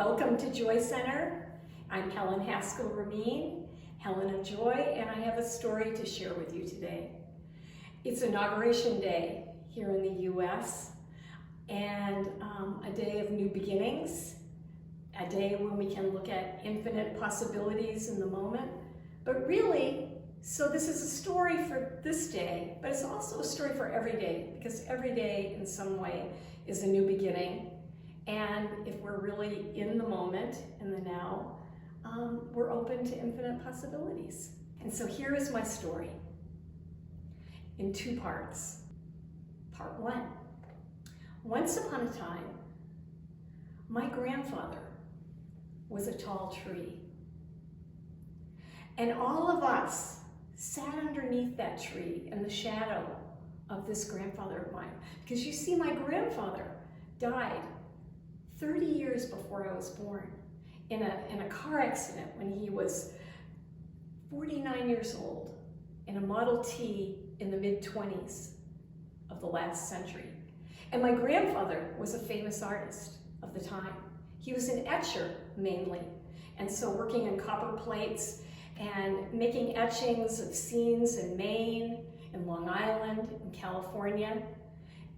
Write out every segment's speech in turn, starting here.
Welcome to Joy Center. I'm Helen Haskell-Ramin, Helen of Joy, and I have a story to share with you today. It's Inauguration Day here in the U.S. and a day of new beginnings, a day when we can look at infinite possibilities in the moment. But really, so this is a story for this day, but it's also a story for every day, because every day in some way is a new beginning. And if we're really in the moment, in the now, we're open to infinite possibilities. And so here is my story in two parts. Part one. Once upon a time, my grandfather was a tall tree. And all of us sat underneath that tree in the shadow of this grandfather of mine. Because you see, my grandfather died 30 years before I was born in a car accident when he was 49 years old in a Model T in the mid-20s of the last century. And my grandfather was a famous artist of the time. He was an etcher mainly, and so working on copper plates and making etchings of scenes in Maine, in Long Island, in California.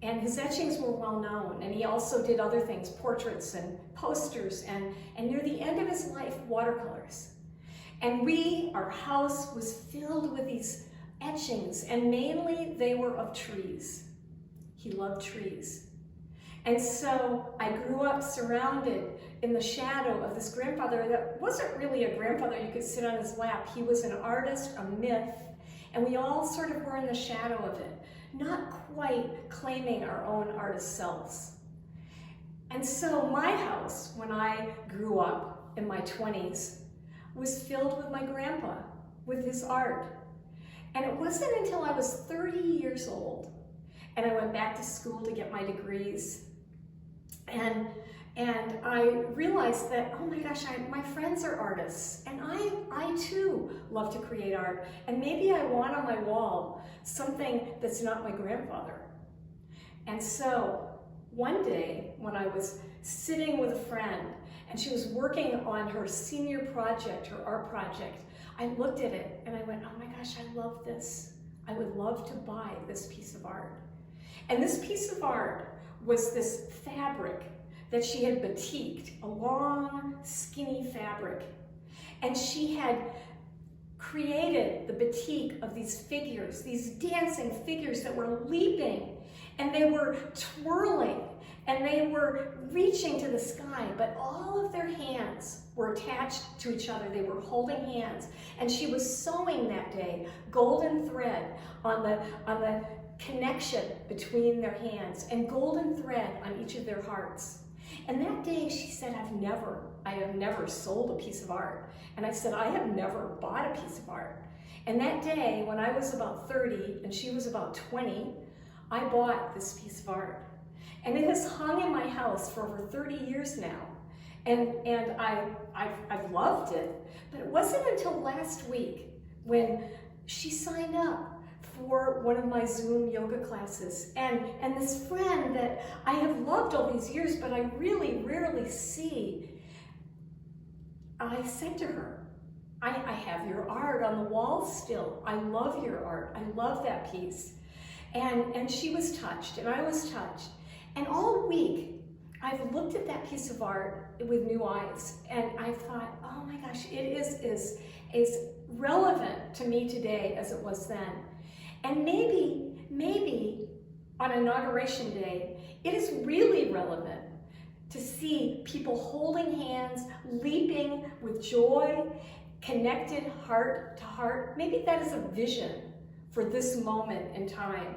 And his etchings were well known, and he also did other things, portraits and posters, and near the end of his life, watercolors. And our house was filled with these etchings, and mainly they were of trees. He loved trees. And so I grew up surrounded in the shadow of this grandfather that wasn't really a grandfather you could sit on his lap. He was an artist, a myth, and we all sort of were in the shadow of it, not quite claiming our own artist selves. And so my house, when I grew up in my 20s, was filled with my grandpa, with his art. And it wasn't until I was 30 years old and I went back to school to get my degrees, and I realized that, oh my gosh, my friends are artists, and I too love to create art, and maybe I want on my wall something that's not my grandfather. And so one day when I was sitting with a friend and she was working on her senior project, her art project, I looked at it and I went, oh my gosh, I love this. I would love to buy this piece of art. And this piece of art was this fabric that she had batiqued, a long, skinny fabric. And she had created the batik of these figures, these dancing figures that were leaping, and they were twirling, and they were reaching to the sky, but all of their hands were attached to each other. They were holding hands, and she was sewing that day golden thread on the connection between their hands, and golden thread on each of their hearts. And that day she said, I have never sold a piece of art. And I said, I have never bought a piece of art. And that day, when I was about 30 and she was about 20, I bought this piece of art. And it has hung in my house for over 30 years now. And I've loved it. But it wasn't until last week when she signed up for one of my Zoom yoga classes. And this friend that I have loved all these years, but I really rarely see, I said to her, I have your art on the wall still. I love your art. I love that piece. And she was touched, and I was touched. And all week, I've looked at that piece of art with new eyes, and I thought, oh my gosh, it is as relevant to me today as it was then. And maybe on Inauguration Day, it is really relevant to see people holding hands, leaping with joy, connected heart to heart. Maybe that is a vision for this moment in time.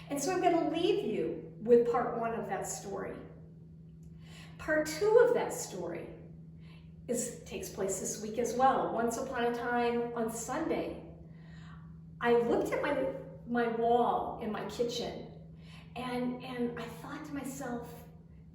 And so I'm going to leave you with part one of that story. Part two of that story takes place this week as well. Once upon a time on Sunday, I looked at my wall in my kitchen and I thought to myself,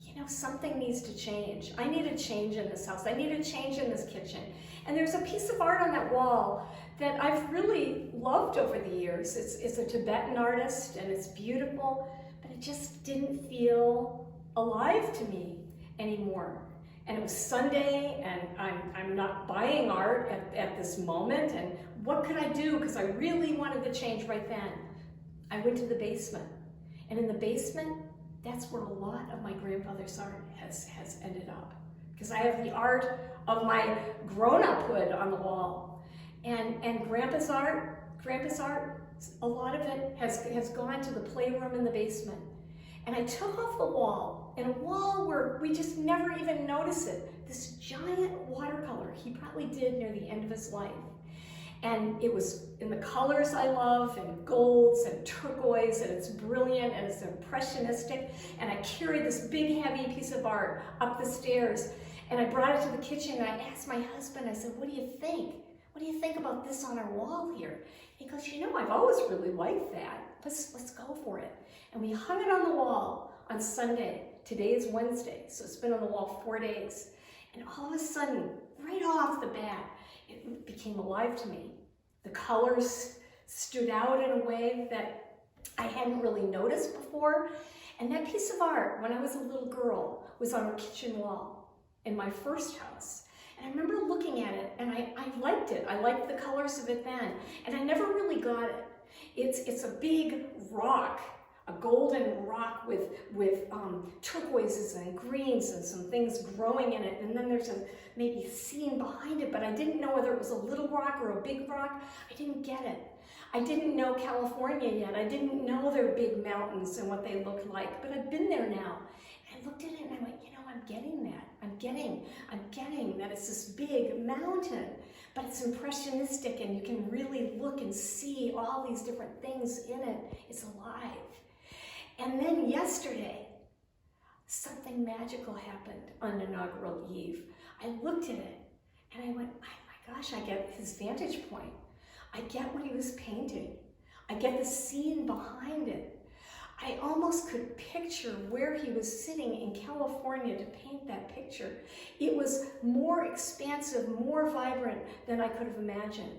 you know, something needs to change. I need a change in this house. I need a change in this kitchen. And there's a piece of art on that wall that I've really loved over the years. It's a Tibetan artist and it's beautiful, but it just didn't feel alive to me anymore. And it was Sunday, and I'm not buying art at this moment, and what could I do? Because I really wanted to change right then. I went to the basement, and in the basement, that's where a lot of my grandfather's art has ended up. Because I have the art of my grown-uphood on the wall. And Grandpa's art, a lot of it has gone to the playroom in the basement. And I took off the wall, and a wall where we just never even notice it, this giant watercolor he probably did near the end of his life. And it was in the colors I love, and golds and turquoise, and it's brilliant and it's impressionistic. And I carried this big heavy piece of art up the stairs, and I brought it to the kitchen, and I asked my husband, I said, what do you think? What do you think about this on our wall here? He goes, you know, I've always really liked that. Let's go for it. And we hung it on the wall on Sunday. Today is Wednesday, so it's been on the wall 4 days. And all of a sudden, right off the bat, it became alive to me. The colors stood out in a way that I hadn't really noticed before. And that piece of art, when I was a little girl, was on our kitchen wall in my first house. And I remember looking at it, and I liked it. I liked the colors of it then, and I never really got it. It's a big rock, a golden rock with turquoises and greens and some things growing in it, and then there's maybe a scene behind it, but I didn't know whether it was a little rock or a big rock. I didn't get it. I didn't know California yet. I didn't know their big mountains and what they looked like, but I've been there now. And I looked at it and I went, you know, I'm getting that. I'm getting that it's this big mountain, but it's impressionistic, and you can really look and see all these different things in it. It's alive. And then yesterday, something magical happened on inaugural eve. I looked at it and I went, oh my gosh, I get his vantage point. I get what he was painting. I get the scene behind it. I almost could picture where he was sitting in California to paint that picture. It was more expansive, more vibrant than I could have imagined.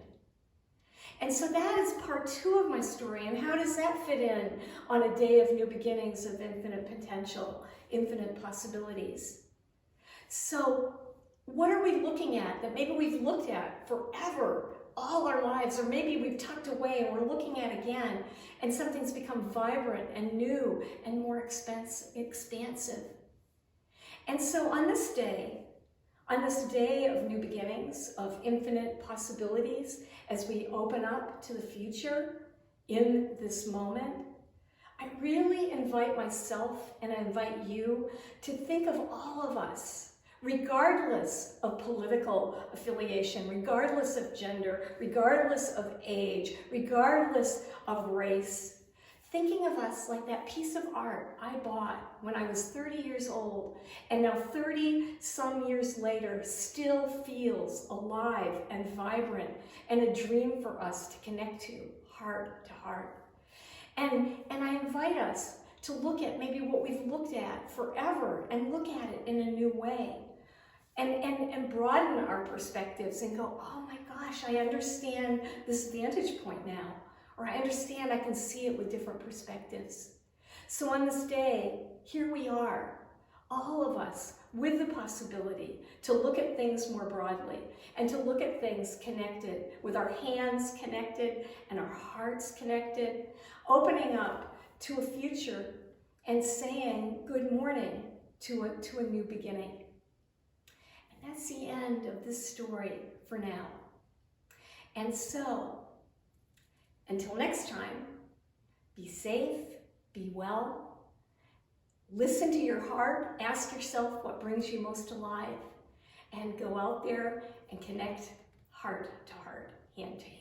And so that is part 2 of my story. And how does that fit in on a day of new beginnings, of infinite potential, infinite possibilities? So what are we looking at that maybe we've looked at forever, all our lives, or maybe we've tucked away and we're looking at again, and something's become vibrant and new and more expansive? And so on this day of new beginnings, of infinite possibilities, as we open up to the future in this moment, I really invite myself and I invite you to think of all of us, regardless of political affiliation, regardless of gender, regardless of age, regardless of race, thinking of us like that piece of art I bought when I was 30 years old, and now 30 some years later still feels alive and vibrant and a dream for us to connect to, heart to heart. And I invite us to look at maybe what we've looked at forever and look at it in a new way. And broaden our perspectives and go, oh my gosh, I understand this vantage point now. Or I understand I can see it with different perspectives. So on this day, here we are, all of us, with the possibility to look at things more broadly and to look at things connected, with our hands connected and our hearts connected, opening up to a future and saying good morning to a new beginning. And that's the end of this story for now. And so, until next time, be safe, be well, listen to your heart, ask yourself what brings you most alive, and go out there and connect heart to heart, hand to hand.